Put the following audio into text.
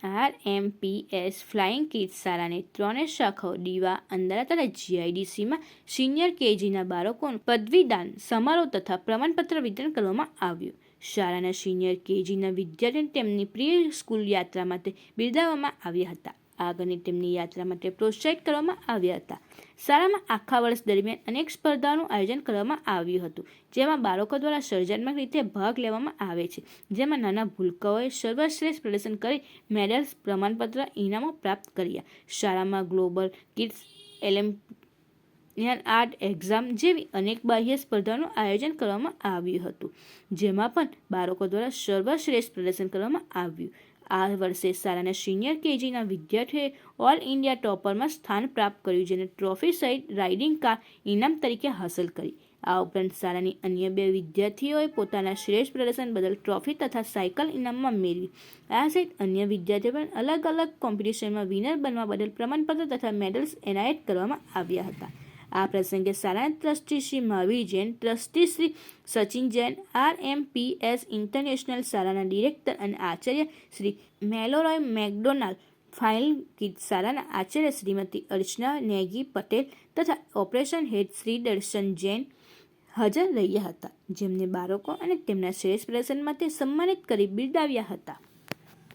RMPS flying kids શાળાની 3 શાખાઓ દીવા, અંદારા તથા GIDCમાં સિનિયર KGના બાળકોનું પદવીદાન સમારોહ તથા પ્રમાણપત્ર વિતરણ કરવામાં આવ્યું. શાળાના સિનિયર KGના વિદ્યાર્થીઓને તેમની પ્રિય સ્કૂલ યાત્રા માટે બિરદાવવામાં આવ્યા હતા. આગળની તેમની યાત્રા માટે પ્રોત્સાહિત કરવામાં આવ્યા હતા. શાળામાં આખા વર્ષ દરમિયાન અનેક સ્પર્ધાઓનું આયોજન કરવામાં આવ્યું હતું, જેમાં બાળકો દ્વારા સર્જનાત્મક રીતે ભાગ લેવામાં આવે છે, જેમાં નાના ભૂલકાઓએ સર્વશ્રેષ્ઠ પ્રદર્શન કરી મેડલ્સ, પ્રમાણપત્ર, ઇનામો પ્રાપ્ત કર્યા. શાળામાં ગ્લોબલ કિડ્સ આર્ટ એક્ઝામ જેવી અનેક બાહ્ય સ્પર્ધાઓનું આયોજન કરવામાં આવ્યું હતું, જેમાં પણ બાળકો દ્વારા સર્વશ્રેષ્ઠ પ્રદર્શન કરવામાં આવ્યું. આ વર્ષે શાળાના સિનિયર KGના વિદ્યાર્થીઓએ ઓલ ઇન્ડિયા ટોપરમાં સ્થાન પ્રાપ્ત કર્યું, જેને ટ્રોફી સહિત રાઇડિંગ કાર ઇનામ તરીકે હાંસલ કરી. આ ઉપરાંત શાળાની અન્ય 2 વિદ્યાર્થીઓએ પોતાના શ્રેષ્ઠ પ્રદર્શન બદલ ટ્રોફી તથા સાયકલ ઇનામમાં મેળવી. આ સહિત અન્ય વિદ્યાર્થીઓ પણ અલગ અલગ કોમ્પિટિશનમાં વિનર બનવા બદલ પ્રમાણપત્ર તથા મેડલ્સ એનાયત કરવામાં આવ્યા હતા. આ પ્રસંગે શાળાના trustee Shri Mahavir Jain, trustee Shri Sachin Jain, RMPS international શાળાના ડિરેક્ટર અને Acharya Shri મેલોરોય McDonald, flying kids શાળાના આચાર્ય શ્રીમતી અર્ચના નેગી પટેલ તથા ઓપરેશન હેડ શ્રી દર્શન જૈન હાજર રહ્યા હતા, જેમને બાળકો અને તેમના શ્રેષ્ઠ પ્રદર્શન માટે સન્માનિત કરી બિરદાવ્યા હતા.